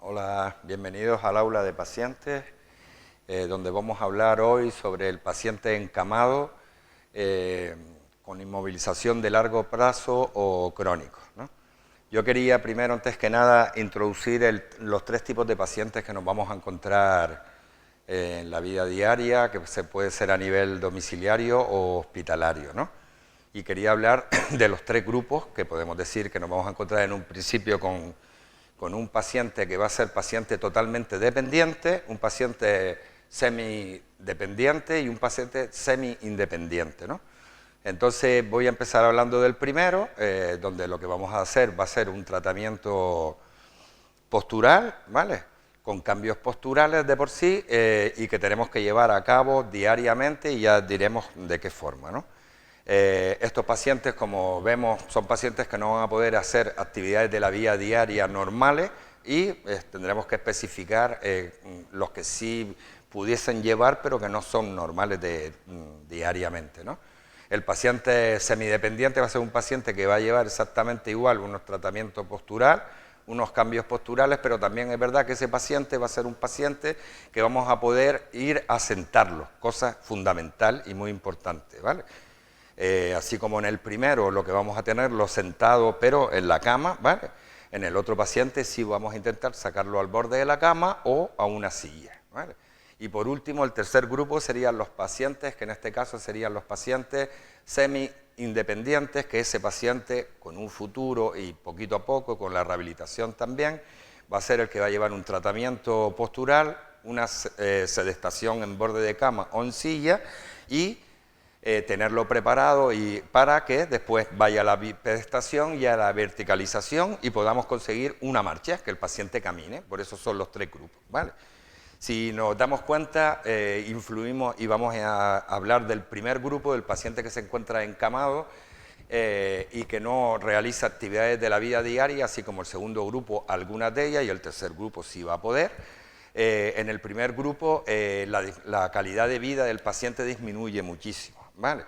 Hola, bienvenidos al aula de pacientes, donde vamos a hablar hoy sobre el paciente encamado con inmovilización de largo plazo o crónico, ¿no? Yo quería primero, antes que nada, introducir los tres tipos de pacientes que nos vamos a encontrar en la vida diaria, que se puede ser a nivel domiciliario o hospitalario, ¿no? Y quería hablar de los tres grupos que podemos decir que nos vamos a encontrar en un principio con un paciente que va a ser paciente totalmente dependiente, un paciente semidependiente y un paciente semi-independiente, ¿no? Entonces voy a empezar hablando del primero, donde lo que vamos a hacer va a ser un tratamiento postural, ¿vale? Con cambios posturales de por sí y que tenemos que llevar a cabo diariamente y ya diremos de qué forma, ¿no? Estos pacientes, como vemos, son pacientes que no van a poder hacer actividades de la vida diaria normales y tendremos que especificar los que sí pudiesen llevar, pero que no son normales diariamente, ¿no? El paciente semidependiente va a ser un paciente que va a llevar exactamente igual unos tratamientos postural, unos cambios posturales, pero también es verdad que ese paciente va a ser un paciente que vamos a poder ir a sentarlo, cosa fundamental y muy importante, ¿vale? Así como en el primero lo que vamos a tenerlo sentado pero en la cama, ¿vale? En el otro paciente sí vamos a intentar sacarlo al borde de la cama o a una silla, ¿vale? Y por último, el tercer grupo serían los pacientes, que en este caso serían los pacientes semi-independientes, que ese paciente con un futuro y poquito a poco, con la rehabilitación también, va a ser el que va a llevar un tratamiento postural, una sedestación en borde de cama o en silla y tenerlo preparado y para que después vaya a la bipedestación y a la verticalización y podamos conseguir una marcha, que el paciente camine. Por eso son los tres grupos, ¿vale? Si nos damos cuenta, influimos y vamos a hablar del primer grupo, del paciente que se encuentra encamado y que no realiza actividades de la vida diaria, así como el segundo grupo, algunas de ellas, y el tercer grupo sí va a poder. En el primer grupo, la calidad de vida del paciente disminuye muchísimo, ¿vale?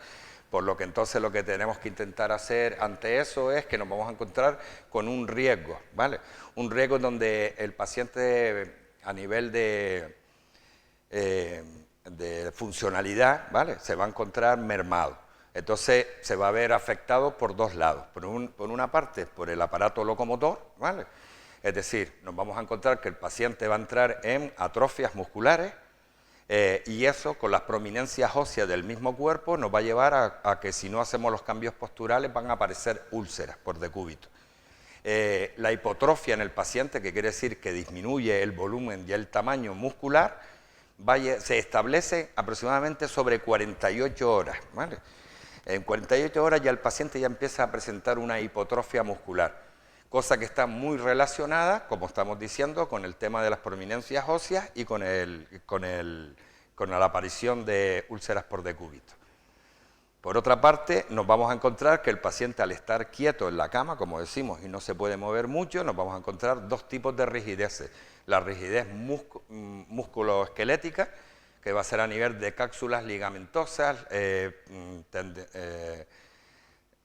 Por lo que entonces lo que tenemos que intentar hacer ante eso es que nos vamos a encontrar con un riesgo, ¿vale? Un riesgo donde el paciente a nivel de funcionalidad, ¿vale? Se va a encontrar mermado. Entonces se va a ver afectado por dos lados. Por una parte, por el aparato locomotor, ¿vale? Es decir, nos vamos a encontrar que el paciente va a entrar en atrofias musculares y eso, con las prominencias óseas del mismo cuerpo, nos va a llevar a que si no hacemos los cambios posturales van a aparecer úlceras por decúbito. La hipotrofia en el paciente, que quiere decir que disminuye el volumen y el tamaño muscular, se establece aproximadamente sobre 48 horas, ¿vale? En 48 horas ya el paciente ya empieza a presentar una hipotrofia muscular, cosa que está muy relacionada, como estamos diciendo, con el tema de las prominencias óseas y con la aparición de úlceras por decúbito. Por otra parte, nos vamos a encontrar que el paciente, al estar quieto en la cama, como decimos, y no se puede mover mucho, nos vamos a encontrar dos tipos de rigideces. La rigidez musculoesquelética, que va a ser a nivel de cápsulas ligamentosas,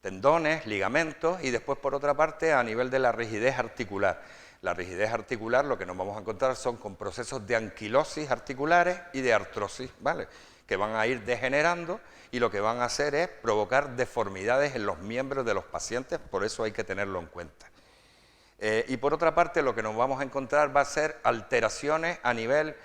tendones, ligamentos, y después, por otra parte, a nivel de la rigidez articular. La rigidez articular, lo que nos vamos a encontrar son con procesos de anquilosis articulares y de artrosis, ¿vale? Que van a ir degenerando y lo que van a hacer es provocar deformidades en los miembros de los pacientes, por eso hay que tenerlo en cuenta. Y por otra parte, lo que nos vamos a encontrar va a ser alteraciones a nivel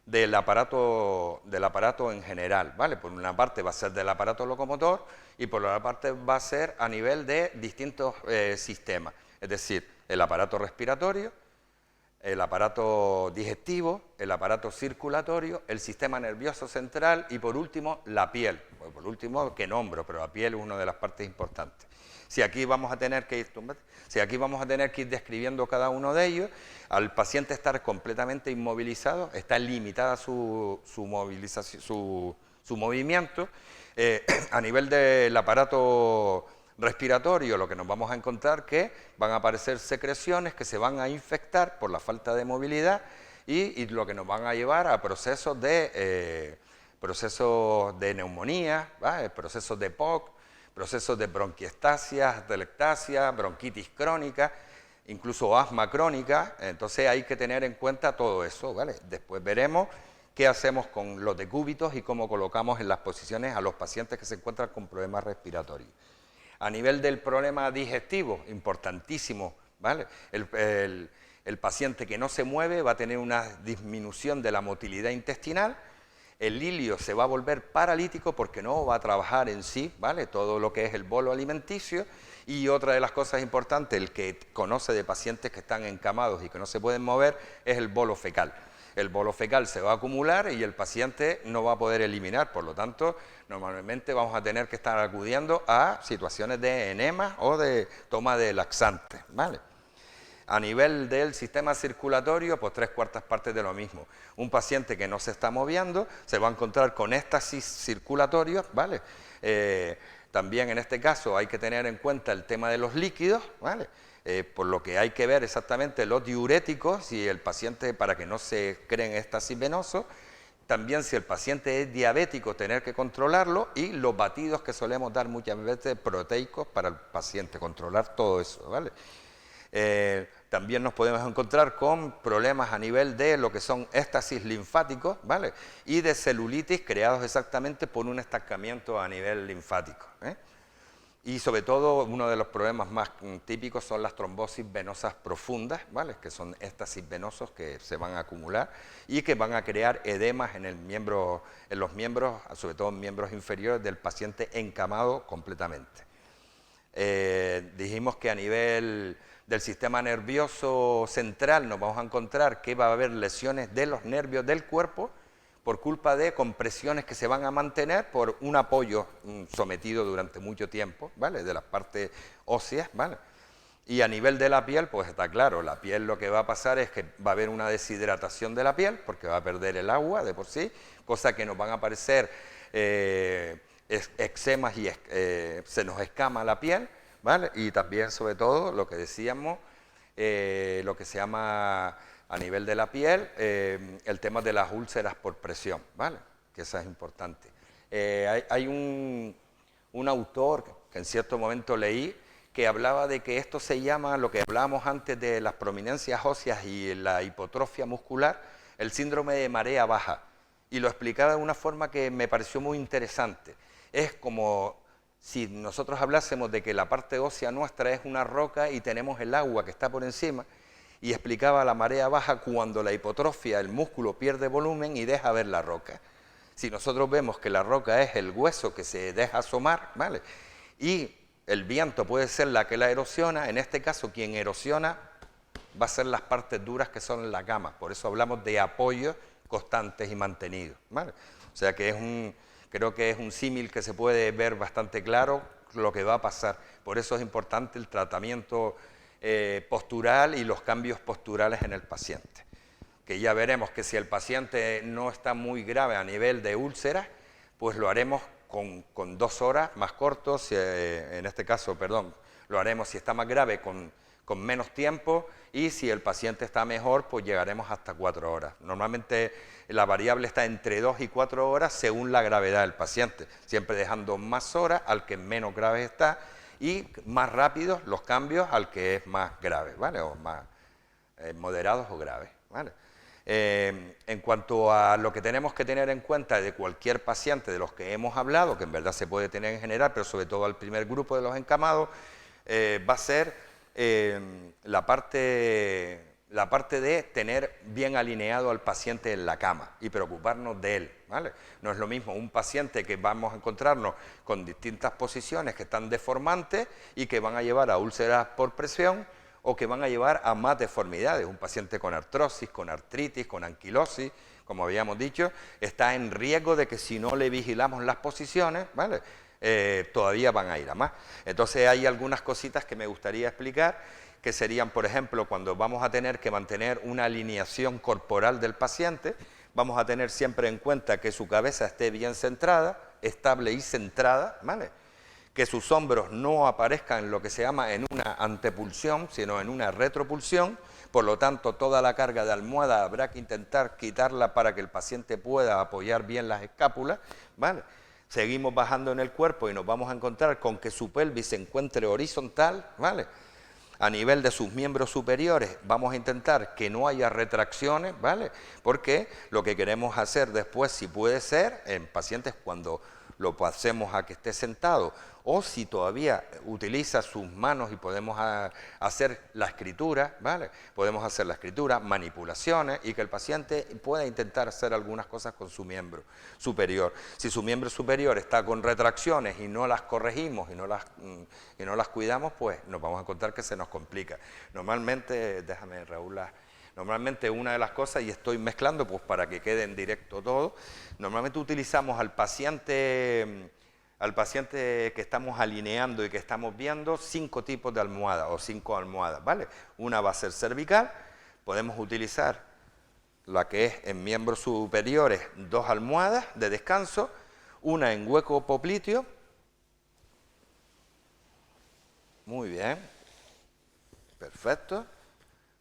del aparato en general, ¿vale? Por una parte va a ser del aparato locomotor y por otra parte va a ser a nivel de distintos sistemas, es decir, el aparato respiratorio, el aparato digestivo, el aparato circulatorio, el sistema nervioso central y por último la piel. Pues por último, que nombro, pero la piel es una de las partes importantes. Si aquí vamos a tener que ir describiendo cada uno de ellos, al paciente estar completamente inmovilizado, está limitada su movimiento. A nivel del aparato respiratorio, lo que nos vamos a encontrar que van a aparecer secreciones que se van a infectar por la falta de movilidad y lo que nos van a llevar a procesos de neumonía, ¿vale? Procesos de POC, procesos de bronquiectasia, atelectasia, bronquitis crónica, incluso asma crónica, entonces hay que tener en cuenta todo eso, ¿vale? Después veremos qué hacemos con los decúbitos y cómo colocamos en las posiciones a los pacientes que se encuentran con problemas respiratorios. A nivel del problema digestivo, importantísimo, ¿vale? El paciente que no se mueve va a tener una disminución de la motilidad intestinal, el ilio se va a volver paralítico porque no va a trabajar en sí, ¿vale? Todo lo que es el bolo alimenticio. Y otra de las cosas importantes, el que conoce de pacientes que están encamados y que no se pueden mover, es el bolo fecal. El bolo fecal se va a acumular y el paciente no va a poder eliminar, por lo tanto, normalmente vamos a tener que estar acudiendo a situaciones de enema o de toma de laxantes, ¿vale? A nivel del sistema circulatorio, pues 3/4 partes de lo mismo. Un paciente que no se está moviendo se va a encontrar con éxtasis circulatorios, ¿vale? También en este caso hay que tener en cuenta el tema de los líquidos, ¿vale? Por lo que hay que ver exactamente los diuréticos, si el paciente, para que no se creen éxtasis venoso, también si el paciente es diabético, tener que controlarlo, y los batidos que solemos dar muchas veces proteicos para el paciente, controlar todo eso, ¿vale? También nos podemos encontrar con problemas a nivel de lo que son éxtasis linfáticos, ¿vale? Y de celulitis creados exactamente por un estancamiento a nivel linfático, ¿eh? Y sobre todo uno de los problemas más típicos son las trombosis venosas profundas, ¿vale? Que son éxtasis venosos que se van a acumular y que van a crear edemas en los miembros, sobre todo en miembros inferiores del paciente encamado completamente. Dijimos que a nivel del sistema nervioso central nos vamos a encontrar que va a haber lesiones de los nervios del cuerpo por culpa de compresiones que se van a mantener por un apoyo sometido durante mucho tiempo, ¿vale? De las partes óseas, ¿vale? Y a nivel de la piel, pues está claro, la piel lo que va a pasar es que va a haber una deshidratación de la piel porque va a perder el agua de por sí, cosa que nos van a aparecer eczemas y se nos escama la piel, ¿vale? Y también, sobre todo, lo que decíamos, lo que se llama a nivel de la piel, el tema de las úlceras por presión, ¿vale? Que eso es importante. Hay un autor que en cierto momento leí que hablaba de que esto se llama, lo que hablábamos antes de las prominencias óseas y la hipotrofia muscular, el síndrome de marea baja. Y lo explicaba de una forma que me pareció muy interesante. Es como si nosotros hablásemos de que la parte ósea nuestra es una roca y tenemos el agua que está por encima, y explicaba la marea baja cuando la hipotrofia, el músculo pierde volumen y deja ver la roca. Si nosotros vemos que la roca es el hueso que se deja asomar, ¿vale? Y el viento puede ser la que la erosiona, en este caso quien erosiona va a ser las partes duras que son la cama, por eso hablamos de apoyos constantes y mantenidos, ¿vale? O sea que creo que es un símil que se puede ver bastante claro lo que va a pasar, por eso es importante el tratamiento postural y los cambios posturales en el paciente, que ya veremos que si el paciente no está muy grave a nivel de úlceras, pues lo haremos con 2 horas más cortos, en este caso, perdón, lo haremos si está más grave con menos tiempo, y si el paciente está mejor, pues llegaremos hasta 4 horas. Normalmente la variable está entre 2 y 4 horas según la gravedad del paciente, siempre dejando más horas al que menos grave está, y más rápidos los cambios al que es más grave, ¿vale? O más moderados o graves, ¿vale? En cuanto a lo que tenemos que tener en cuenta de cualquier paciente de los que hemos hablado, que en verdad se puede tener en general, pero sobre todo al primer grupo de los encamados, va a ser la parte de tener bien alineado al paciente en la cama y preocuparnos de él, ¿vale? No es lo mismo un paciente que vamos a encontrarnos con distintas posiciones que están deformantes y que van a llevar a úlceras por presión, o que van a llevar a más deformidades. Un paciente con artrosis, con artritis, con anquilosis, como habíamos dicho, está en riesgo de que si no le vigilamos las posiciones, ¿vale? Todavía van a ir a más. Entonces hay algunas cositas que me gustaría explicar, que serían, por ejemplo, cuando vamos a tener que mantener una alineación corporal del paciente, vamos a tener siempre en cuenta que su cabeza esté bien centrada, estable y centrada, ¿vale? Que sus hombros no aparezcan en lo que se llama en una antepulsión, sino en una retropulsión, por lo tanto toda la carga de almohada habrá que intentar quitarla para que el paciente pueda apoyar bien las escápulas, ¿vale? Seguimos bajando en el cuerpo y nos vamos a encontrar con que su pelvis se encuentre horizontal, ¿vale? a nivel de sus miembros superiores vamos a intentar que no haya retracciones, ¿vale? Porque lo que queremos hacer después, si puede ser, en pacientes cuando lo pasemos a que esté sentado, o si todavía utiliza sus manos y podemos hacer la escritura, ¿vale? Podemos hacer la escritura, manipulaciones, y que el paciente pueda intentar hacer algunas cosas con su miembro superior. Si su miembro superior está con retracciones y no las corregimos y no las cuidamos, pues nos vamos a encontrar que se nos complica. Normalmente, déjame Raúl, normalmente una de las cosas, y estoy mezclando pues para que quede en directo todo, normalmente utilizamos al paciente que estamos alineando y que estamos viendo 5 tipos de almohadas o 5 almohadas, ¿vale? Una va a ser cervical, podemos utilizar la que es en miembros superiores 2 almohadas de descanso, una en hueco popliteo, muy bien, perfecto,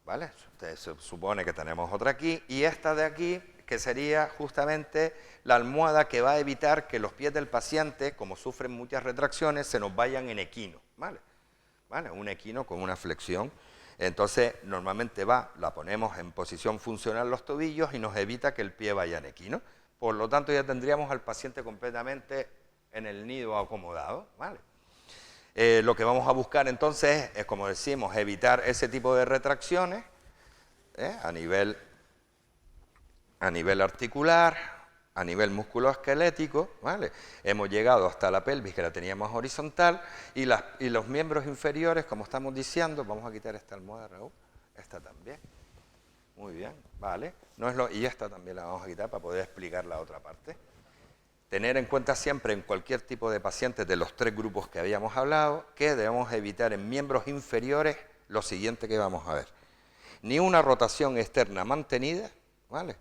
¿vale? Se supone que tenemos otra aquí, y esta de aquí, que sería justamente la almohada que va a evitar que los pies del paciente, como sufren muchas retracciones, se nos vayan en equino, ¿vale? ¿Vale? Un equino con una flexión. Entonces, normalmente la ponemos en posición funcional los tobillos y nos evita que el pie vaya en equino. Por lo tanto, ya tendríamos al paciente completamente en el nido acomodado, ¿vale? Lo que vamos a buscar entonces es, como decimos, evitar ese tipo de retracciones a nivel articular, a nivel musculoesquelético, ¿vale? Hemos llegado hasta la pelvis, que la teníamos horizontal, y los miembros inferiores, como estamos diciendo, vamos a quitar esta almohada, Raúl, esta también, muy bien, ¿vale? Y esta también la vamos a quitar para poder explicar la otra parte. Tener en cuenta siempre en cualquier tipo de pacientes de los 3 grupos que habíamos hablado, que debemos evitar en miembros inferiores lo siguiente que vamos a ver. Ni una rotación externa mantenida, ¿vale?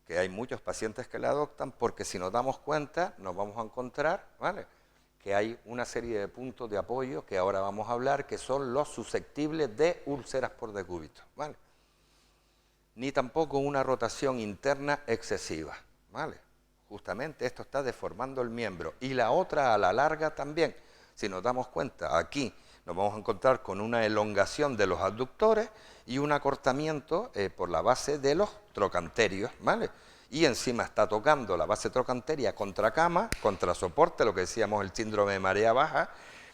Que hay muchos pacientes que la adoptan, porque si nos damos cuenta nos vamos a encontrar, ¿vale?, que hay una serie de puntos de apoyo que ahora vamos a hablar, que son los susceptibles de úlceras por decúbito, ¿vale? Ni tampoco una rotación interna excesiva, ¿vale? Justamente esto está deformando el miembro. Y la otra a la larga también, si nos damos cuenta, aquí nos vamos a encontrar con una elongación de los abductores y un acortamiento por la base de los trocanterios, ¿vale? Y encima está tocando la base trocanteria contra cama, contra soporte, lo que decíamos el síndrome de marea baja,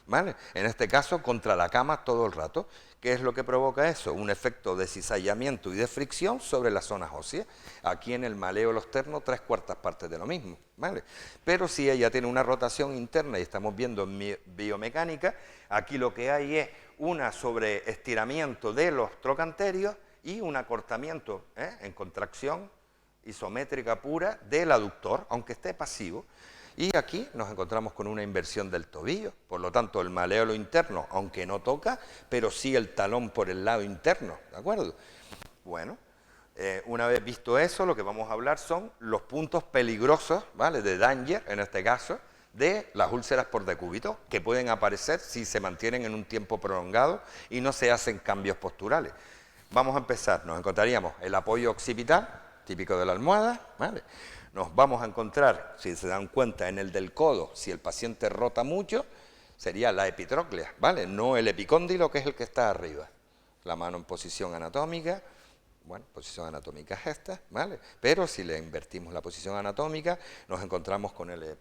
¿vale? En este caso contra la cama todo el rato. ¿Qué es lo que provoca eso? Un efecto de cizallamiento y de fricción sobre las zonas óseas. Aquí en el maléolo externo 3/4 partes de lo mismo, ¿vale? Pero si ella tiene una rotación interna, y estamos viendo en biomecánica, aquí lo que hay es una sobreestiramiento de los trocanterios y un acortamiento en contracción isométrica pura del aductor, aunque esté pasivo. Y aquí nos encontramos con una inversión del tobillo, por lo tanto el maléolo interno, aunque no toca, pero sí el talón por el lado interno, ¿de acuerdo? Bueno, una vez visto eso, lo que vamos a hablar son los puntos peligrosos, ¿vale?, de danger, en este caso, de las úlceras por decúbito, que pueden aparecer si se mantienen en un tiempo prolongado y no se hacen cambios posturales. Vamos a empezar, nos encontraríamos el apoyo occipital, típico de la almohada, ¿vale? Nos vamos a encontrar, si se dan cuenta, en el del codo, si el paciente rota mucho, sería la epitróclea, ¿vale? No el epicóndilo, que es el que está arriba. La mano en posición anatómica, bueno, posición anatómica es esta, ¿vale? Pero si le invertimos la posición anatómica, nos encontramos con el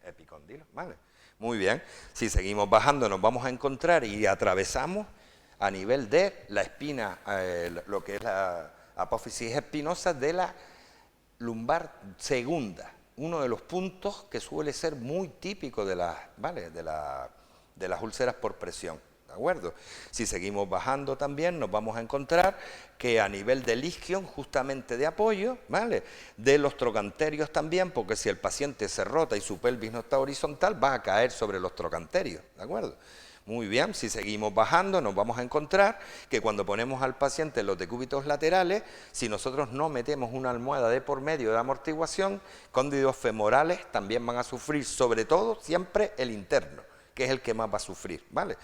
epicóndilo, ¿vale? Muy bien, si seguimos bajando nos vamos a encontrar y atravesamos a nivel de la espina, lo que es la apófisis espinosa de la lumbar segunda, uno de los puntos que suele ser muy típico de las, ¿vale?, de las úlceras por presión, ¿de acuerdo? Si seguimos bajando también nos vamos a encontrar que a nivel del isquion, justamente de apoyo, ¿vale?, de los trocanterios también, porque si el paciente se rota y su pelvis no está horizontal, va a caer sobre los trocanterios, ¿de acuerdo? Muy bien, si seguimos bajando nos vamos a encontrar que cuando ponemos al paciente en los decúbitos laterales, si nosotros no metemos una almohada de por medio de amortiguación, cóndilos femorales también van a sufrir, sobre todo siempre el interno, que es el que más va a sufrir, ¿vale?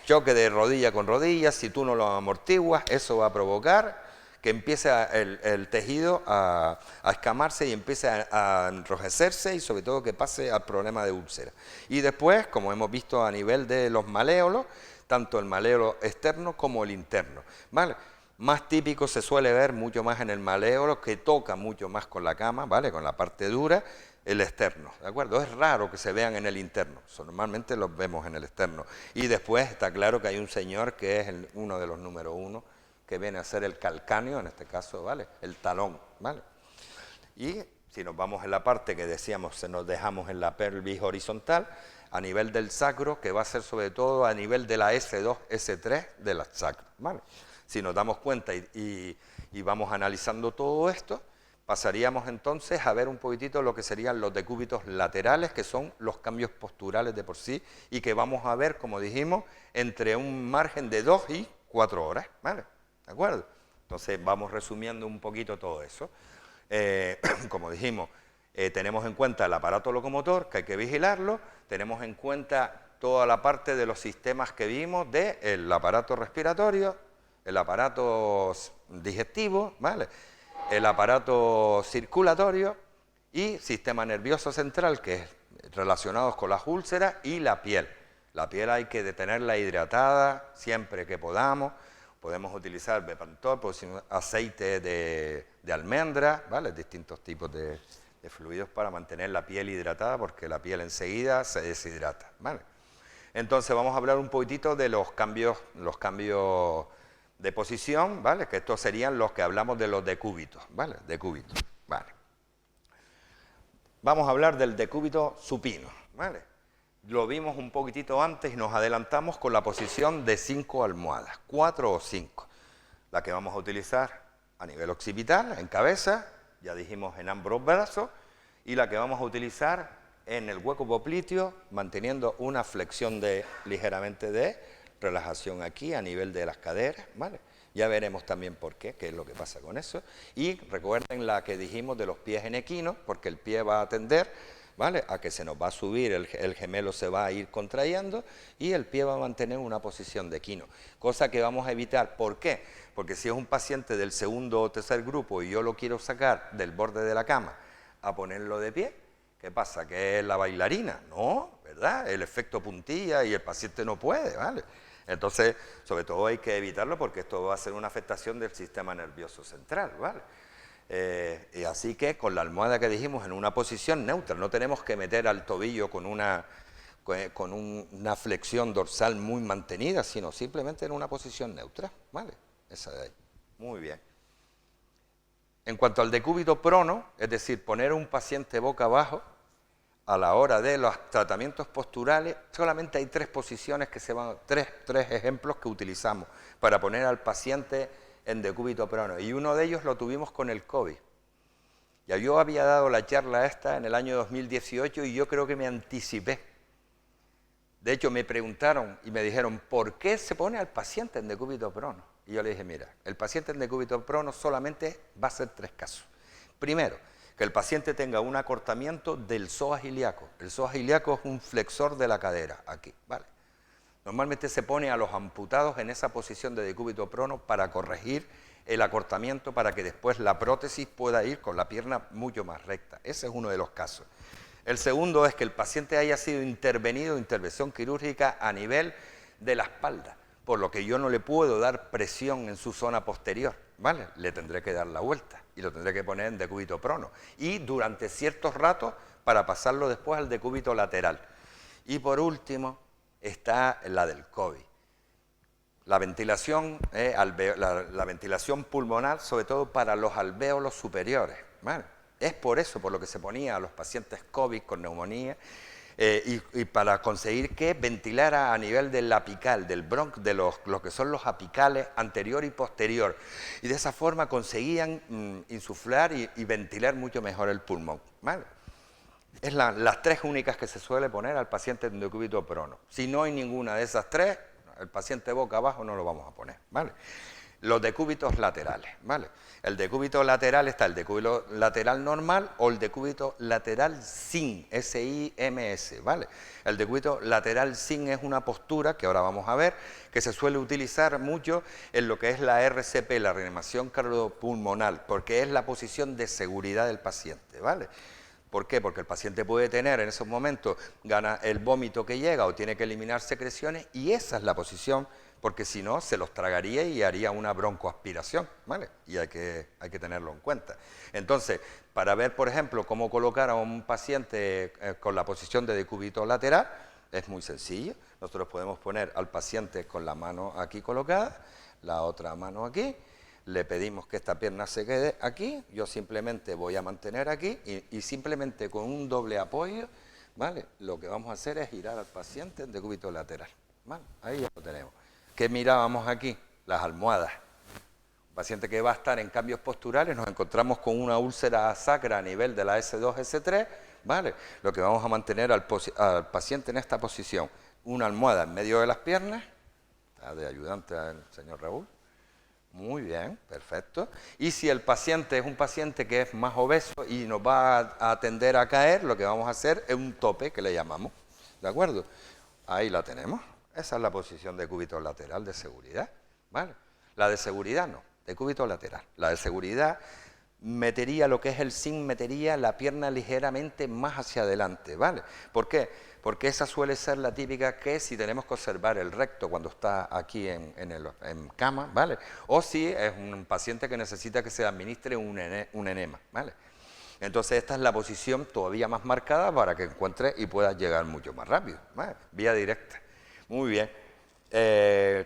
Choque de rodilla con rodilla, si tú no lo amortiguas, eso va a provocar que empiece el tejido a escamarse y empiece a enrojecerse y sobre todo que pase al problema de úlcera. Y después, como hemos visto a nivel de los maléolos, tanto el maléolo externo como el interno, ¿vale? Más típico se suele ver mucho más en el maléolo, que toca mucho más con la cama, ¿vale? Con la parte dura, el externo, ¿de acuerdo? Es raro que se vean en el interno, normalmente los vemos en el externo. Y después está claro que hay un señor que es uno de los número 1, que viene a ser el calcáneo, en este caso, ¿vale? El talón, ¿vale? Y si nos vamos en la parte que decíamos, se nos dejamos en la pelvis horizontal, a nivel del sacro, que va a ser sobre todo a nivel de la S2, S3 de la sacro, ¿vale? Si nos damos cuenta y vamos analizando todo esto, pasaríamos entonces a ver un poquitito lo que serían los decúbitos laterales, que son los cambios posturales de por sí, y que vamos a ver, como dijimos, entre un margen de 2 y 4 horas, ¿vale? ¿De acuerdo? Entonces vamos resumiendo un poquito todo eso. Como dijimos, tenemos en cuenta el aparato locomotor, que hay que vigilarlo, tenemos en cuenta toda la parte de los sistemas que vimos del aparato respiratorio, el aparato digestivo, ¿vale? El aparato circulatorio y sistema nervioso central, que es relacionados con las úlceras, y la piel. La piel hay que tenerla hidratada siempre que podamos. Podemos utilizar Bepantol, aceite de almendra, ¿vale? Distintos tipos de fluidos para mantener la piel hidratada, porque la piel enseguida se deshidrata, ¿vale? Entonces vamos a hablar un poquitito de los cambios de posición, ¿vale? Que estos serían los que hablamos de los decúbitos, ¿vale? Decúbitos, ¿vale? Vamos a hablar del decúbito supino, ¿vale? Lo vimos un poquitito antes y nos adelantamos con la posición de 5 almohadas, 4 o 5. La que vamos a utilizar a nivel occipital, en cabeza, ya dijimos en ambos brazos, y la que vamos a utilizar en el hueco popliteo, manteniendo una flexión ligeramente de relajación aquí a nivel de las caderas, ¿vale? Ya veremos también por qué es lo que pasa con eso. Y recuerden la que dijimos de los pies en equino, porque el pie va a tender, ¿vale?, a que se nos va a subir, el gemelo se va a ir contrayendo y el pie va a mantener una posición de equino, cosa que vamos a evitar. ¿Por qué? Porque si es un paciente del segundo o tercer grupo y yo lo quiero sacar del borde de la cama a ponerlo de pie, ¿qué pasa? ¿Que es la bailarina? No, ¿verdad? El efecto puntilla y el paciente no puede, ¿vale? Entonces, sobre todo hay que evitarlo porque esto va a ser una afectación del sistema nervioso central, ¿vale? Y así que con la almohada que dijimos en una posición neutra, no tenemos que meter al tobillo con una flexión dorsal muy mantenida, sino simplemente en una posición neutra, ¿vale? Esa de ahí. Muy bien. En cuanto al decúbito prono, es decir, poner a un paciente boca abajo, a la hora de los tratamientos posturales, solamente hay 3 posiciones que se van, tres ejemplos que utilizamos para poner al paciente en decúbito prono, y uno de ellos lo tuvimos con el COVID. Ya yo había dado la charla esta en el año 2018 y yo creo que me anticipé. De hecho, me preguntaron y me dijeron, ¿por qué se pone al paciente en decúbito prono? Y yo le dije, mira, el paciente en decúbito prono solamente va a ser 3 casos. Primero, que el paciente tenga un acortamiento del psoas ilíaco. El psoas ilíaco es un flexor de la cadera, aquí, ¿vale? Normalmente se pone a los amputados en esa posición de decúbito prono para corregir el acortamiento, para que después la prótesis pueda ir con la pierna mucho más recta. Ese es uno de los casos. El segundo es que el paciente haya sido intervenido, intervención quirúrgica a nivel de la espalda, por lo que yo no le puedo dar presión en su zona posterior, ¿vale? Le tendré que dar la vuelta y lo tendré que poner en decúbito prono. Y durante ciertos ratos para pasarlo después al decúbito lateral. Y por último está la del COVID. La ventilación, la ventilación pulmonar, sobre todo para los alvéolos superiores, ¿vale? Es por eso por lo que se ponía a los pacientes COVID con neumonía, y para conseguir que ventilara a nivel del apical, del bronquio, de lo que son los apicales anterior y posterior. Y de esa forma conseguían insuflar y ventilar mucho mejor el pulmón, ¿vale? Es las 3 únicas que se suele poner al paciente en decúbito prono. Si no hay ninguna de esas 3, el paciente boca abajo no lo vamos a poner, ¿vale? los decúbitos laterales, ¿vale? El decúbito lateral está el decúbito lateral normal o el decúbito lateral SIM, S-I-M-S, ¿vale? El decúbito lateral SIM es una postura, que ahora vamos a ver, que se suele utilizar mucho en lo que es la RCP, la reanimación cardiopulmonar, porque es la posición de seguridad del paciente, ¿vale? ¿Por qué? Porque el paciente puede tener en esos momentos gana el vómito que llega o tiene que eliminar secreciones y esa es la posición, porque si no se los tragaría y haría una broncoaspiración, ¿vale? Y hay que tenerlo en cuenta. Entonces, para ver, por ejemplo, cómo colocar a un paciente con la posición de decúbito lateral, es muy sencillo. Nosotros podemos poner al paciente con la mano aquí colocada, la otra mano aquí. Le pedimos que esta pierna se quede aquí, yo simplemente voy a mantener aquí y simplemente con un doble apoyo, ¿vale? Lo que vamos a hacer es girar al paciente en decúbito lateral, ¿vale? Ahí ya lo tenemos. ¿Qué mirábamos aquí? Las almohadas. Un paciente que va a estar en cambios posturales, nos encontramos con una úlcera sacra a nivel de la S2, S3, ¿vale? Lo que vamos a mantener al paciente en esta posición, una almohada en medio de las piernas, está de ayudante al señor Raúl. Muy bien, perfecto. Y si el paciente es un paciente que es más obeso y nos va a tender a caer, lo que vamos a hacer es un tope, que le llamamos, ¿de acuerdo? Ahí la tenemos. Esa es la posición de cúbito lateral de seguridad, ¿vale? La de seguridad no, de cúbito lateral. La de seguridad metería lo que es el SIM, metería la pierna ligeramente más hacia adelante, ¿vale? ¿Por qué? Porque esa suele ser la típica que si tenemos que observar el recto cuando está aquí en cama, ¿vale? O si es un paciente que necesita que se administre un enema, ¿vale? Entonces esta es la posición todavía más marcada para que encuentre y pueda llegar mucho más rápido, ¿vale? Vía directa. Muy bien.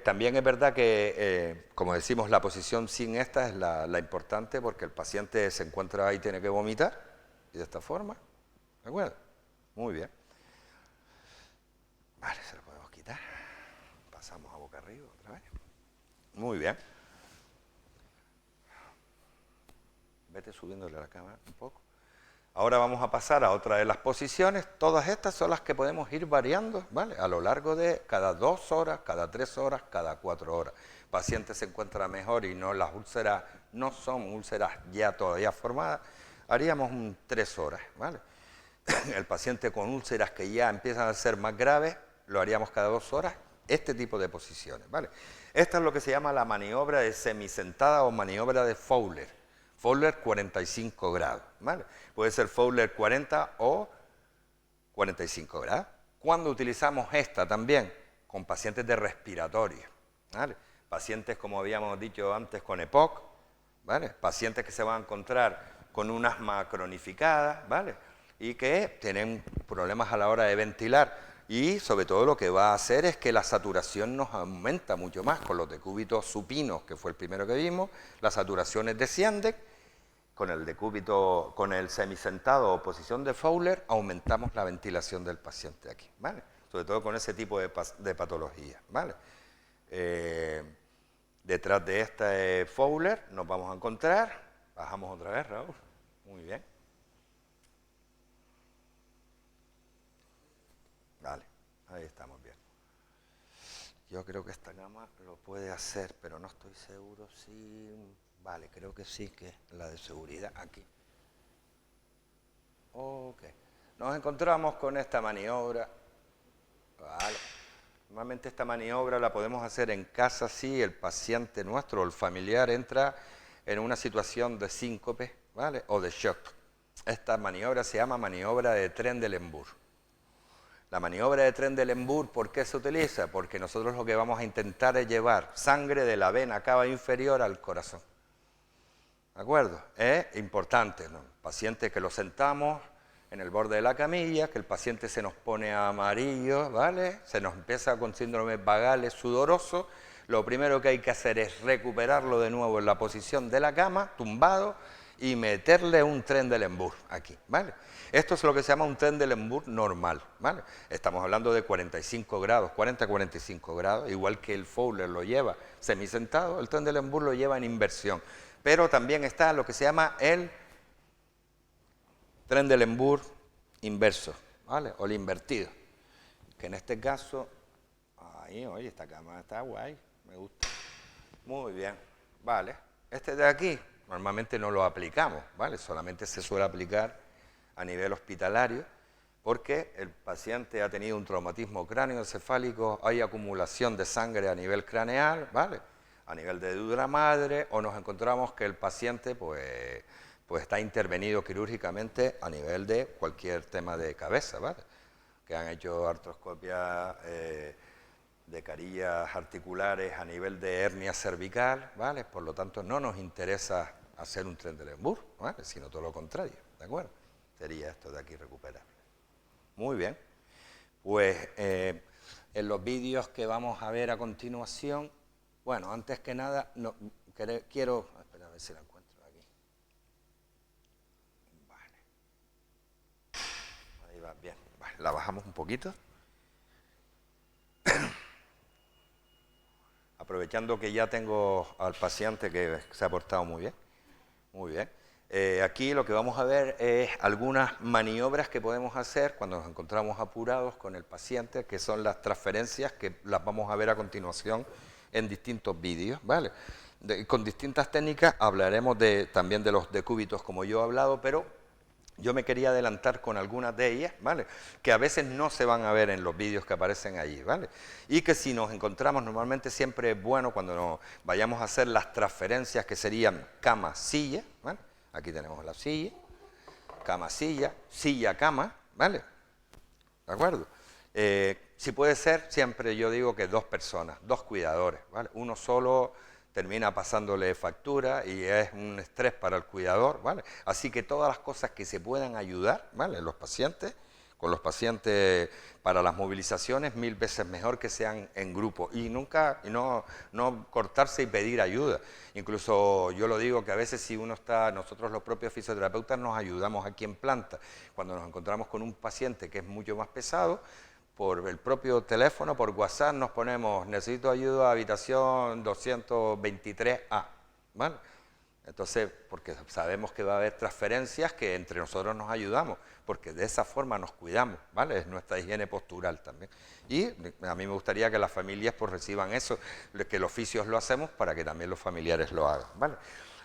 También es verdad que, como decimos, la posición sin esta es la importante porque el paciente se encuentra ahí y tiene que vomitar, y de esta forma, ¿de acuerdo? Muy bien. Vale, se lo podemos quitar. Pasamos a boca arriba otra vez. Muy bien. Vete subiéndole a la cámara un poco. Ahora vamos a pasar a otra de las posiciones. Todas estas son las que podemos ir variando, ¿vale? A lo largo de cada 2 horas, cada 3 horas, cada 4 horas. El paciente se encuentra mejor y no las úlceras no son úlceras ya todavía formadas. Haríamos 3 horas, ¿vale? El paciente con úlceras que ya empiezan a ser más graves, lo haríamos cada 2 horas, este tipo de posiciones, ¿vale? Esta es lo que se llama la maniobra de semisentada o maniobra de Fowler. Fowler 45 grados, ¿vale? Puede ser Fowler 40 o 45 grados. ¿Cuándo utilizamos esta también? Con pacientes de respiratorio, ¿vale? Pacientes, como habíamos dicho antes, con EPOC, ¿vale? Pacientes que se van a encontrar con un asma cronificada, ¿vale? Y que tienen problemas a la hora de ventilar. Y sobre todo lo que va a hacer es que la saturación nos aumenta mucho más. Con los decúbitos supinos, que fue el primero que vimos, las saturaciones descienden. Con el decúbito, con el semisentado o posición de Fowler, aumentamos la ventilación del paciente aquí, ¿vale? Sobre todo con ese tipo de patología, ¿vale? Detrás de esta Fowler nos vamos a encontrar, bajamos otra vez, Raúl, muy bien. Vale, ahí estamos bien. Yo creo que esta cama lo puede hacer, pero no estoy seguro si... Vale, creo que sí, que es la de seguridad aquí. Ok. Nos encontramos con esta maniobra. Vale. Normalmente esta maniobra la podemos hacer en casa si el paciente nuestro o el familiar entra en una situación de síncope, ¿vale? O de shock. Esta maniobra se llama maniobra de Trendelenburg. La maniobra de Trendelenburg, ¿por qué se utiliza? Porque nosotros lo que vamos a intentar es llevar sangre de la vena cava inferior al corazón. ¿De acuerdo? Es importante, ¿no? Paciente que lo sentamos en el borde de la camilla, que el paciente se nos pone amarillo, ¿vale? Se nos empieza con síndrome vagales sudoroso. Lo primero que hay que hacer es recuperarlo de nuevo en la posición de la cama, tumbado, y meterle un Trendelenburg aquí, ¿vale? Esto es lo que se llama un Trendelenburg normal, ¿vale? Estamos hablando de 45 grados, 40-45 grados, igual que el Fowler lo lleva semisentado, el Trendelenburg lo lleva en inversión. Pero también está lo que se llama el Trendelenburg inverso, ¿vale? O el invertido, que en este caso, ahí, oye, esta cámara está guay, me gusta. Muy bien, Vale. Este de aquí normalmente no lo aplicamos, ¿vale? Solamente se suele aplicar a nivel hospitalario porque el paciente ha tenido un traumatismo cráneoencefálico, hay acumulación de sangre a nivel craneal, ¿vale? A nivel de dura madre, o nos encontramos que el paciente pues está intervenido quirúrgicamente a nivel de cualquier tema de cabeza, ¿vale? Que han hecho artroscopia de carillas articulares a nivel de hernia cervical, ¿vale? Por lo tanto, no nos interesa hacer un Trendelenburg, ¿vale? Sino todo lo contrario, ¿de acuerdo? Sería esto de aquí recuperable. Muy bien. Pues en los vídeos que vamos a ver a continuación, bueno, antes que nada, quiero... Espera a ver si la encuentro aquí. Vale. Ahí va, bien. Vale, la bajamos un poquito. Aprovechando que ya tengo al paciente que se ha portado muy bien. Muy bien. Aquí lo que vamos a ver es algunas maniobras que podemos hacer cuando nos encontramos apurados con el paciente, que son las transferencias que las vamos a ver a continuación en distintos vídeos, ¿vale? Con distintas técnicas hablaremos también de los decúbitos como yo he hablado, pero yo me quería adelantar con algunas de ellas, ¿vale? Que a veces no se van a ver en los vídeos que aparecen allí, ¿vale? Y que si nos encontramos, normalmente siempre es bueno cuando nos vayamos a hacer las transferencias que serían cama-silla, ¿vale? Aquí tenemos la silla, cama-silla, silla-cama, ¿vale? ¿De acuerdo? Si puede ser, siempre yo digo que dos personas, dos cuidadores, ¿vale? Uno solo termina pasándole factura y es un estrés para el cuidador, ¿vale? Así que todas las cosas que se puedan ayudar, ¿vale? Los pacientes, con los pacientes para las movilizaciones, 1000 veces mejor que sean en grupo y nunca, no cortarse y pedir ayuda. Incluso yo lo digo que a veces si uno está, nosotros los propios fisioterapeutas nos ayudamos aquí en planta, cuando nos encontramos con un paciente que es mucho más pesado, por el propio teléfono, por WhatsApp, nos ponemos, necesito ayuda, habitación 223A, ¿vale? Entonces, porque sabemos que va a haber transferencias que entre nosotros nos ayudamos, porque de esa forma nos cuidamos, ¿vale? Es nuestra higiene postural también. Y a mí me gustaría que las familias pues reciban eso, que los oficios lo hacemos para que también los familiares lo hagan, ¿vale?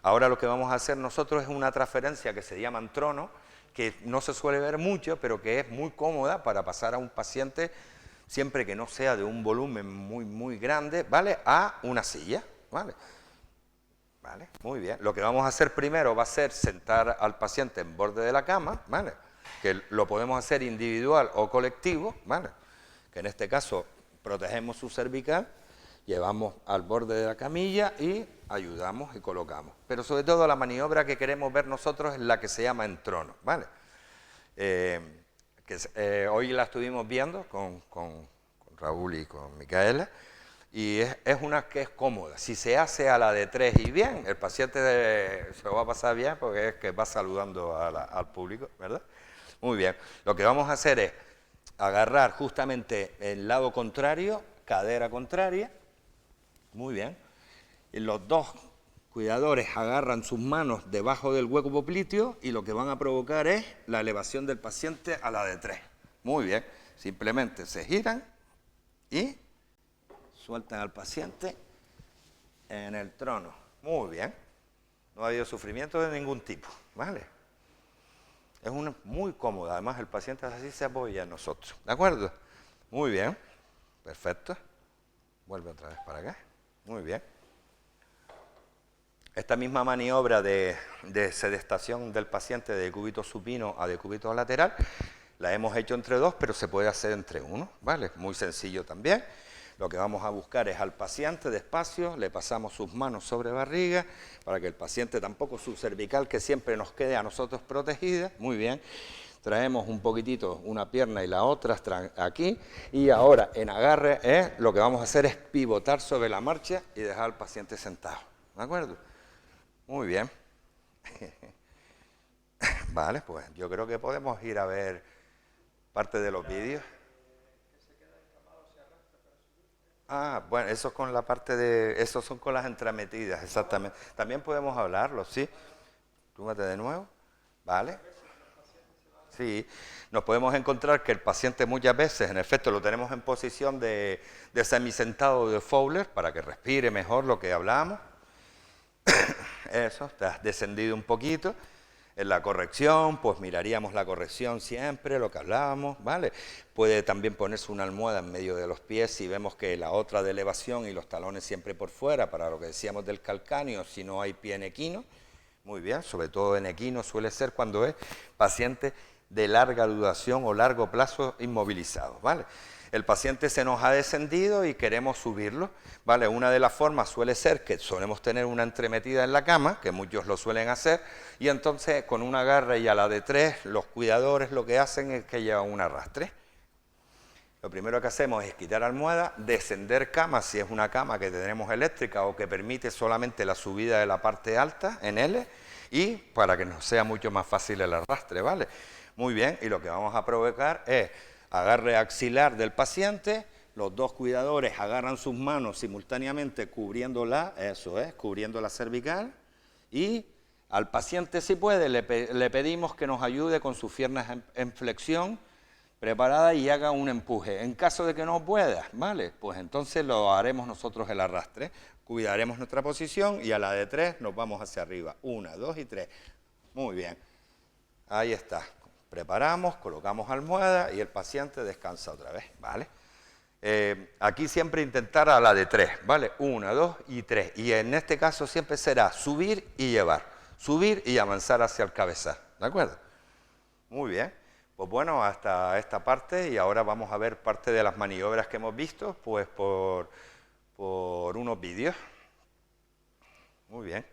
Ahora lo que vamos a hacer nosotros es una transferencia que se llama trono, que no se suele ver mucho, pero que es muy cómoda para pasar a un paciente, siempre que no sea de un volumen muy grande, ¿vale? A una silla, ¿vale? ¿Vale? Muy bien. Lo que vamos a hacer primero va a ser sentar al paciente en borde de la cama, ¿vale? Que lo podemos hacer individual o colectivo, ¿vale? Que en este caso protegemos su cervical, llevamos al borde de la camilla y ayudamos y colocamos. Pero sobre todo la maniobra que queremos ver nosotros es la que se llama en trono, ¿vale? Hoy la estuvimos viendo con Raúl y con Micaela, y es una que es cómoda. Si se hace a la de 3 y bien, el paciente se lo va a pasar bien porque es que va saludando al público, ¿verdad? Muy bien. Lo que vamos a hacer es agarrar justamente el lado contrario, cadera contraria. Muy bien. Y los dos cuidadores agarran sus manos debajo del hueco popliteo y lo que van a provocar es la elevación del paciente a la de 3. Muy bien. Simplemente se giran y sueltan al paciente en el trono. Muy bien. No ha habido sufrimiento de ningún tipo, ¿vale? Es muy cómoda. Además, el paciente así se apoya en nosotros. ¿De acuerdo? Muy bien. Perfecto. Vuelve otra vez para acá. Muy bien. Esta misma maniobra de sedestación del paciente de decúbito supino a decúbito lateral la hemos hecho entre dos, pero se puede hacer entre uno, ¿vale? Muy sencillo también. Lo que vamos a buscar es al paciente despacio, le pasamos sus manos sobre barriga para que el paciente tampoco su cervical que siempre nos quede a nosotros protegida. Muy bien. Traemos un poquitito una pierna y la otra aquí y ahora en agarre lo que vamos a hacer es pivotar sobre la marcha y dejar al paciente sentado. ¿De acuerdo? Muy bien. Vale, pues yo creo que podemos ir a ver parte de los vídeos. Ah, bueno, eso es con la parte de... Esos son con las entrametidas, exactamente. También podemos hablarlo, ¿sí? Túmate de nuevo. ¿Vale? Sí. Nos podemos encontrar que el paciente muchas veces, en efecto, lo tenemos en posición de semisentado de Fowler para que respire mejor lo que hablamos. Eso, te has descendido un poquito. En la corrección, pues miraríamos la corrección siempre, lo que hablábamos, ¿vale? Puede también ponerse una almohada en medio de los pies si vemos que la otra de elevación y los talones siempre por fuera, para lo que decíamos del calcáneo, si no hay pie en equino. Muy bien, sobre todo en equino suele ser cuando es paciente de larga duración o largo plazo inmovilizado, ¿vale? El paciente se nos ha descendido y queremos subirlo, ¿vale? Una de las formas suele ser que solemos tener una entremetida en la cama, que muchos lo suelen hacer, y entonces con un agarre y a la de 3, los cuidadores lo que hacen es que llevan un arrastre. Lo primero que hacemos es quitar almohada, descender cama, si es una cama que tenemos eléctrica o que permite solamente la subida de la parte alta en L, y para que nos sea mucho más fácil el arrastre, ¿vale? Muy bien, y lo que vamos a provocar es agarre axilar del paciente, los dos cuidadores agarran sus manos simultáneamente cubriéndola, eso es, cubriendo la cervical, y al paciente, si puede, le pedimos que nos ayude con sus piernas en flexión, preparada, y haga un empuje. En caso de que no pueda, ¿vale? Pues entonces lo haremos nosotros el arrastre, cuidaremos nuestra posición y a la de 3 nos vamos hacia arriba. 1, 2 y 3. Muy bien, ahí está. Preparamos, colocamos almohada y el paciente descansa otra vez, ¿vale? Aquí siempre intentar a la de 3, ¿vale? 1, 2 y 3. Y en este caso siempre será subir y llevar, subir y avanzar hacia el cabezal, ¿de acuerdo? Muy bien, pues bueno, hasta esta parte, y ahora vamos a ver parte de las maniobras que hemos visto, pues por unos vídeos. Muy bien.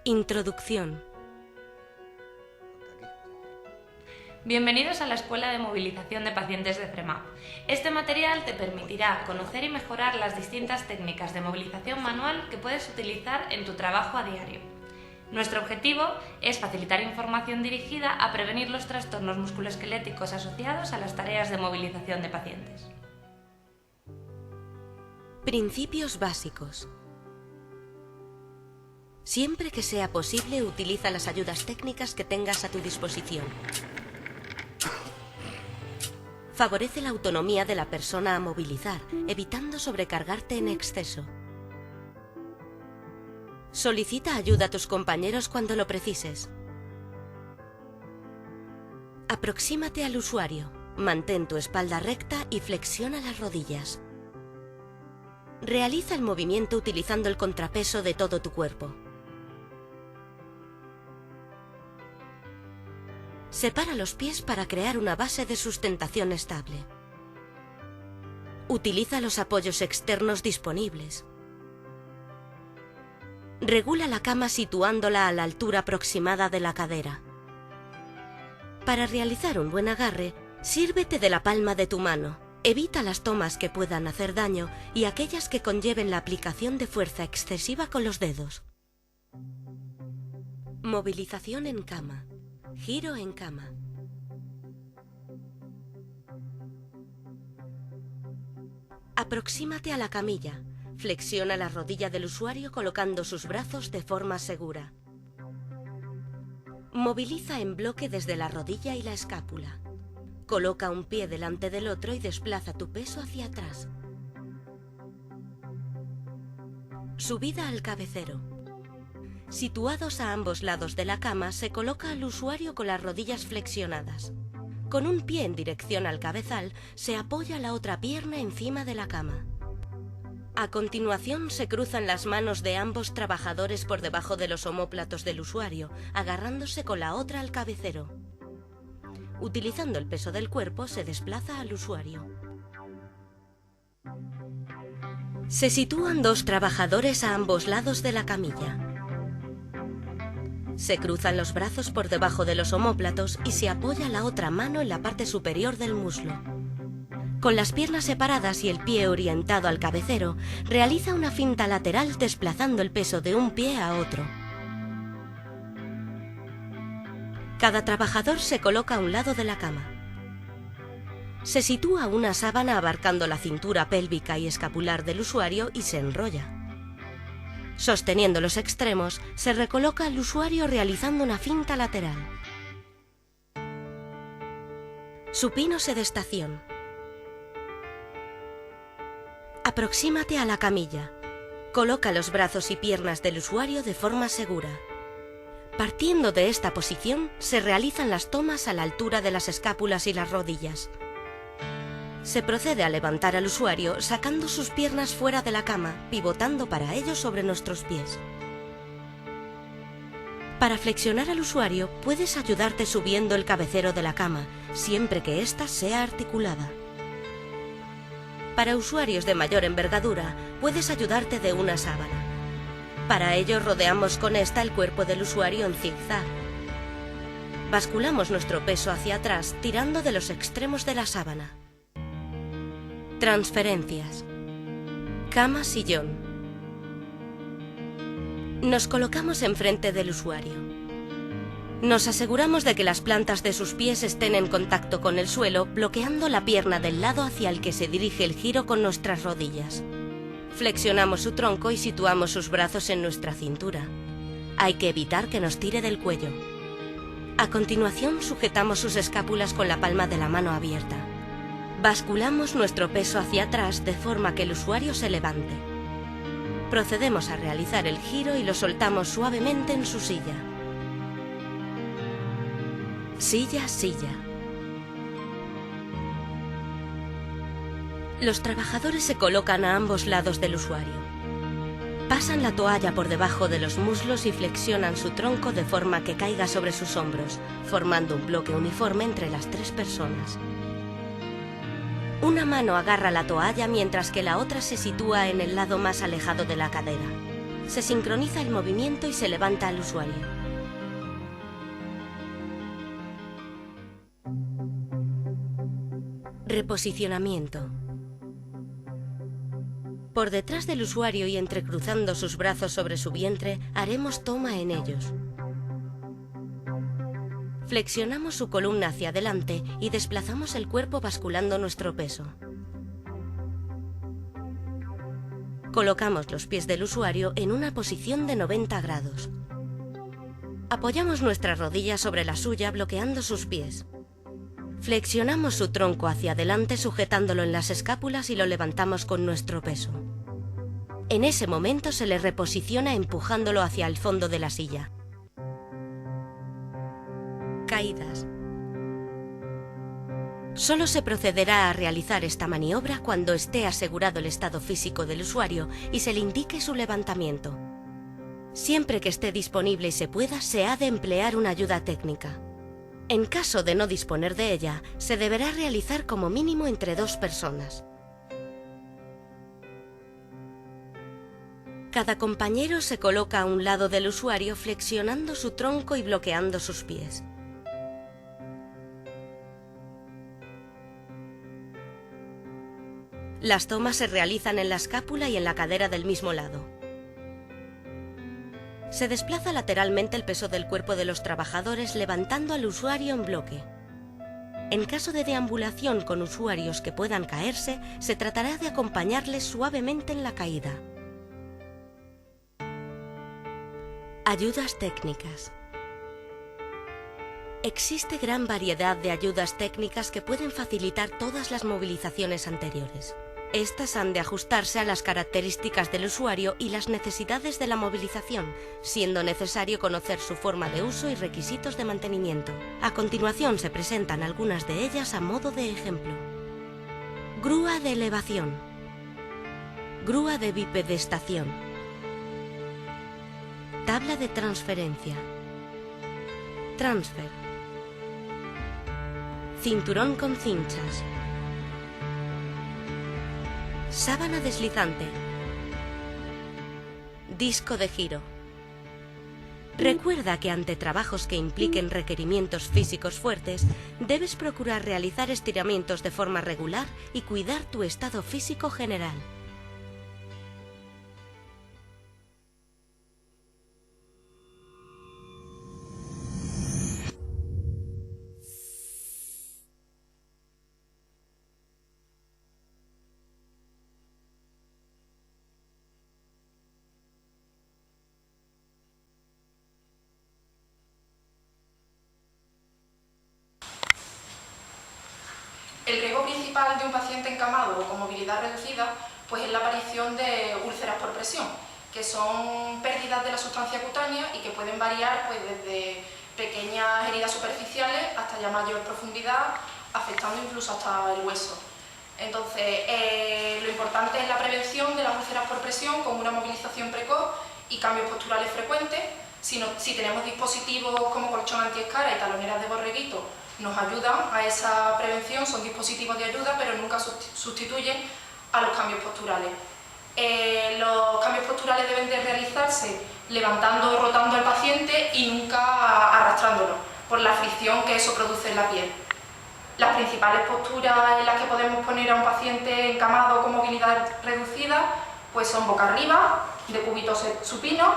Introducción. Bienvenidos a la Escuela de Movilización de Pacientes de CREMAP. Este material te permitirá conocer y mejorar las distintas técnicas de movilización manual que puedes utilizar en tu trabajo a diario. Nuestro objetivo es facilitar información dirigida a prevenir los trastornos musculoesqueléticos asociados a las tareas de movilización de pacientes. Principios básicos. Siempre que sea posible, utiliza las ayudas técnicas que tengas a tu disposición. Favorece la autonomía de la persona a movilizar, evitando sobrecargarte en exceso. Solicita ayuda a tus compañeros cuando lo precises. Aproxímate al usuario, mantén tu espalda recta y flexiona las rodillas. Realiza el movimiento utilizando el contrapeso de todo tu cuerpo. Separa los pies para crear una base de sustentación estable. Utiliza los apoyos externos disponibles. Regula la cama situándola a la altura aproximada de la cadera. Para realizar un buen agarre, sírvete de la palma de tu mano. Evita las tomas que puedan hacer daño y aquellas que conlleven la aplicación de fuerza excesiva con los dedos. Movilización en cama. Giro en cama. Aproxímate a la camilla. Flexiona la rodilla del usuario colocando sus brazos de forma segura. Moviliza en bloque desde la rodilla y la escápula. Coloca un pie delante del otro y desplaza tu peso hacia atrás. Subida al cabecero. Situados a ambos lados de la cama, se coloca al usuario con las rodillas flexionadas. Con un pie en dirección al cabezal, se apoya la otra pierna encima de la cama. A continuación, se cruzan las manos de ambos trabajadores por debajo de los omóplatos del usuario, agarrándose con la otra al cabecero. Utilizando el peso del cuerpo, se desplaza al usuario. Se sitúan dos trabajadores a ambos lados de la camilla. Se cruzan los brazos por debajo de los omóplatos y se apoya la otra mano en la parte superior del muslo. Con las piernas separadas y el pie orientado al cabecero, realiza una finta lateral desplazando el peso de un pie a otro. Cada trabajador se coloca a un lado de la cama. Se sitúa una sábana abarcando la cintura pélvica y escapular del usuario y se enrolla. Sosteniendo los extremos, se recoloca al usuario realizando una finta lateral. Supino sedestación. Aproxímate a la camilla. Coloca los brazos y piernas del usuario de forma segura. Partiendo de esta posición, se realizan las tomas a la altura de las escápulas y las rodillas. Se procede a levantar al usuario sacando sus piernas fuera de la cama, pivotando para ello sobre nuestros pies. Para flexionar al usuario, puedes ayudarte subiendo el cabecero de la cama, siempre que ésta sea articulada. Para usuarios de mayor envergadura, puedes ayudarte de una sábana. Para ello, rodeamos con esta el cuerpo del usuario en zigzag. Basculamos nuestro peso hacia atrás, tirando de los extremos de la sábana. Transferencias. Cama-sillón. Nos colocamos enfrente del usuario. Nos aseguramos de que las plantas de sus pies estén en contacto con el suelo, bloqueando la pierna del lado hacia el que se dirige el giro con nuestras rodillas. Flexionamos su tronco y situamos sus brazos en nuestra cintura. Hay que evitar que nos tire del cuello. A continuación, sujetamos sus escápulas con la palma de la mano abierta. Basculamos nuestro peso hacia atrás de forma que el usuario se levante. Procedemos a realizar el giro y lo soltamos suavemente en su silla. Silla. Los trabajadores se colocan a ambos lados del usuario. Pasan la toalla por debajo de los muslos y flexionan su tronco de forma que caiga sobre sus hombros, formando un bloque uniforme entre las tres personas. Una mano agarra la toalla mientras que la otra se sitúa en el lado más alejado de la cadera. Se sincroniza el movimiento y se levanta al usuario. Reposicionamiento. Por detrás del usuario y entrecruzando sus brazos sobre su vientre, haremos toma en ellos. Flexionamos su columna hacia adelante y desplazamos el cuerpo basculando nuestro peso. Colocamos los pies del usuario en una posición de 90 grados. Apoyamos nuestra rodilla sobre la suya bloqueando sus pies. Flexionamos su tronco hacia adelante sujetándolo en las escápulas y lo levantamos con nuestro peso. En ese momento se le reposiciona empujándolo hacia el fondo de la silla. Caídas. Solo se procederá a realizar esta maniobra cuando esté asegurado el estado físico del usuario y se le indique su levantamiento. Siempre que esté disponible y se pueda, se ha de emplear una ayuda técnica. En caso de no disponer de ella, se deberá realizar como mínimo entre 2 personas. Cada compañero se coloca a un lado del usuario flexionando su tronco y bloqueando sus pies. Las tomas se realizan en la escápula y en la cadera del mismo lado. Se desplaza lateralmente el peso del cuerpo de los trabajadores levantando al usuario en bloque. En caso de deambulación con usuarios que puedan caerse, se tratará de acompañarles suavemente en la caída. Ayudas técnicas. Existe gran variedad de ayudas técnicas que pueden facilitar todas las movilizaciones anteriores. Estas han de ajustarse a las características del usuario y las necesidades de la movilización, siendo necesario conocer su forma de uso y requisitos de mantenimiento. A continuación se presentan algunas de ellas a modo de ejemplo. Grúa de elevación. Grúa de bipedestación. Tabla de transferencia. Transfer. Cinturón con cinchas. Sábana deslizante. Disco de giro. Recuerda que ante trabajos que impliquen requerimientos físicos fuertes, debes procurar realizar estiramientos de forma regular y cuidar tu estado físico general. El riesgo principal de un paciente encamado o con movilidad reducida pues es la aparición de úlceras por presión, que son pérdidas de la sustancia cutánea y que pueden variar pues, desde pequeñas heridas superficiales hasta ya mayor profundidad, afectando incluso hasta el hueso. Entonces, lo importante es la prevención de las úlceras por presión con una movilización precoz y cambios posturales frecuentes. Si tenemos dispositivos como colchón antiescara y taloneras de borreguito, nos ayudan a esa prevención, son dispositivos de ayuda, pero nunca sustituyen a los cambios posturales. Los cambios posturales deben de realizarse levantando o rotando al paciente y nunca arrastrándolo, por la fricción que eso produce en la piel. Las principales posturas en las que podemos poner a un paciente encamado con movilidad reducida pues son boca arriba, de cúbito supino,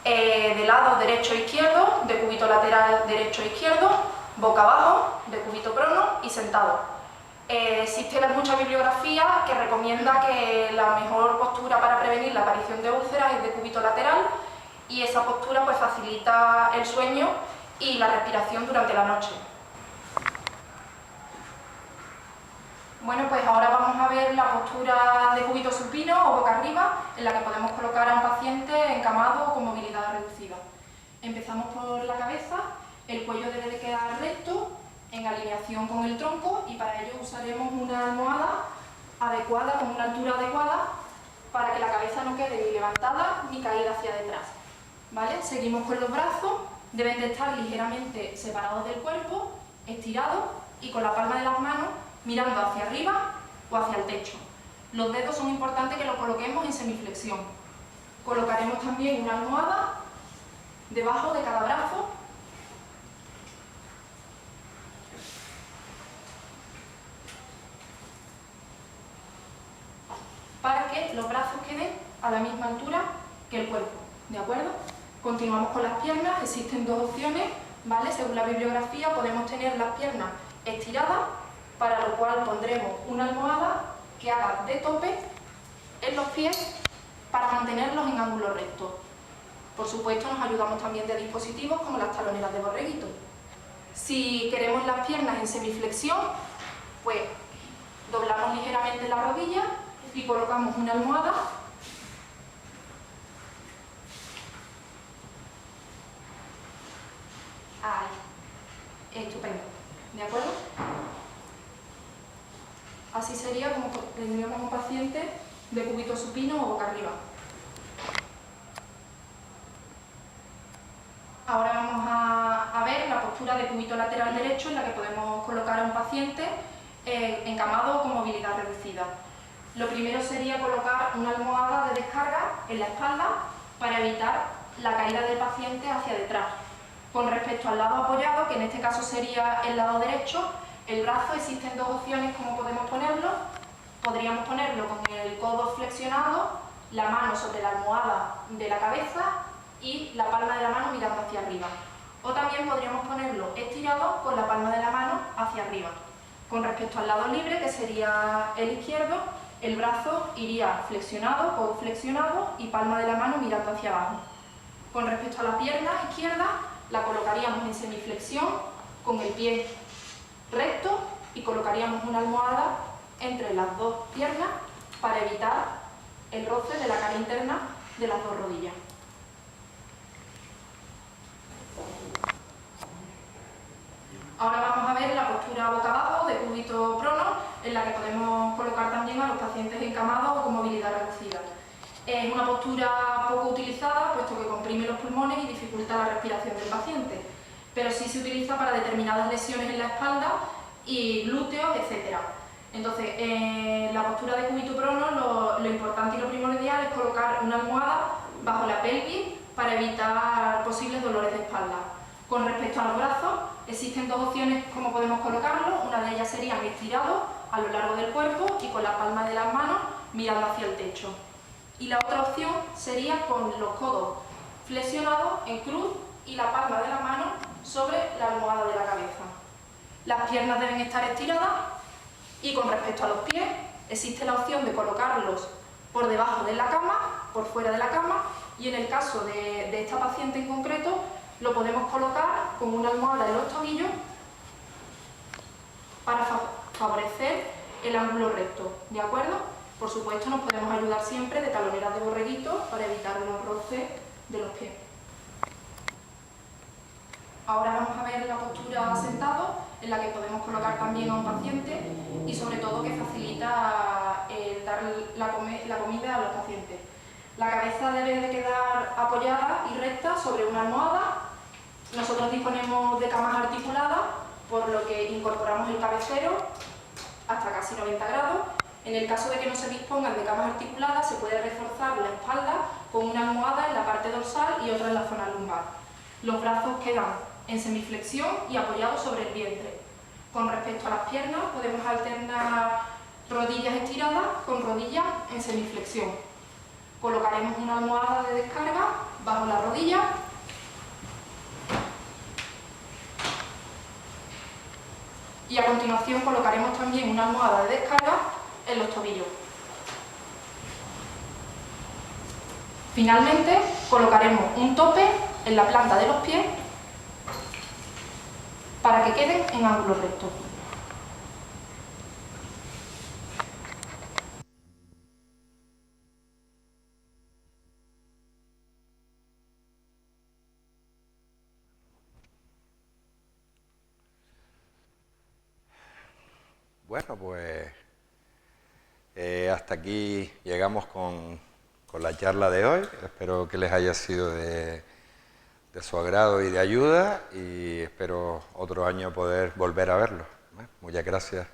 de lado derecho e izquierdo, de cúbito lateral derecho e izquierdo, boca abajo, de cúbito prono y sentado. Existe mucha bibliografía que recomienda que la mejor postura para prevenir la aparición de úlceras es de cúbito lateral y esa postura pues, facilita el sueño y la respiración durante la noche. Bueno, pues ahora vamos a ver la postura de cúbito supino o boca arriba en la que podemos colocar a un paciente encamado con movilidad reducida. Empezamos por la cabeza, el cuello debe de quedar recto, en alineación con el tronco y para ello usaremos una almohada adecuada, con una altura adecuada, para que la cabeza no quede ni levantada ni caída hacia detrás. ¿Vale? Seguimos con los brazos, deben de estar ligeramente separados del cuerpo, estirados y con la palma de las manos mirando hacia arriba o hacia el techo. Los dedos son importantes que los coloquemos en semiflexión. Colocaremos también una almohada debajo de cada brazo para que los brazos queden a la misma altura que el cuerpo, ¿de acuerdo? Continuamos con las piernas, existen dos opciones, ¿vale? Según la bibliografía podemos tener las piernas estiradas, para lo cual pondremos una almohada que haga de tope en los pies para mantenerlos en ángulo recto. Por supuesto nos ayudamos también de dispositivos como las taloneras de borreguito. Si queremos las piernas en semiflexión, pues doblamos ligeramente la rodilla y colocamos una almohada ahí. Estupendo, ¿de acuerdo? Así sería como tendríamos un paciente de cúbito supino o boca arriba. Ahora vamos a ver la postura de cúbito lateral derecho en la que podemos colocar a un paciente encamado con movilidad reducida. Lo primero sería colocar una almohada de descarga en la espalda para evitar la caída del paciente hacia detrás. Con respecto al lado apoyado, que en este caso sería el lado derecho, el brazo existen dos opciones como podemos ponerlo. Podríamos ponerlo con el codo flexionado, la mano sobre la almohada de la cabeza y la palma de la mano mirando hacia arriba. O también podríamos ponerlo estirado con la palma de la mano hacia arriba. Con respecto al lado libre, que sería el izquierdo, el brazo iría flexionado, codo flexionado y palma de la mano mirando hacia abajo. Con respecto a la pierna izquierda, la colocaríamos en semiflexión con el pie recto y colocaríamos una almohada entre las dos piernas para evitar el roce de la cara interna de las dos rodillas. Ahora vamos a ver la postura boca abajo de cúbito prono, en la que podemos colocar también a los pacientes encamados o con movilidad reducida. Es una postura poco utilizada, puesto que comprime los pulmones y dificulta la respiración del paciente, pero sí se utiliza para determinadas lesiones en la espalda y glúteos, etc. Entonces, en la postura de cúbito prono, lo importante y lo primordial es colocar una almohada bajo la pelvis para evitar posibles dolores de espalda. Con respecto a los brazos, existen dos opciones como podemos colocarlos. Una de ellas sería estirado a lo largo del cuerpo y con la palma de las manos mirando hacia el techo. Y la otra opción sería con los codos flexionados en cruz y la palma de la mano sobre la almohada de la cabeza. Las piernas deben estar estiradas y con respecto a los pies existe la opción de colocarlos por debajo de la cama, por fuera de la cama, y en el caso de esta paciente en concreto lo podemos colocar con una almohada en los tobillos para favorecer el ángulo recto, ¿de acuerdo? Por supuesto, nos podemos ayudar siempre de taloneras de borreguito para evitar los roces de los pies. Ahora vamos a ver la postura sentado, en la que podemos colocar también a un paciente y sobre todo que facilita dar la comida a los pacientes. La cabeza debe de quedar apoyada y recta sobre una almohada. Nosotros disponemos de camas articuladas, por lo que incorporamos el cabecero hasta casi 90 grados. En el caso de que no se dispongan de camas articuladas, se puede reforzar la espalda con una almohada en la parte dorsal y otra en la zona lumbar. Los brazos quedan en semiflexión y apoyados sobre el vientre. Con respecto a las piernas, podemos alternar rodillas estiradas con rodillas en semiflexión. Colocaremos una almohada de descarga bajo la rodilla y a continuación colocaremos también una almohada de descarga en los tobillos. Finalmente, colocaremos un tope en la planta de los pies para que queden en ángulo recto. Bueno, pues hasta aquí llegamos con la charla de hoy. Espero que les haya sido de su agrado y de ayuda, y espero otro año poder volver a verlo. Muchas gracias.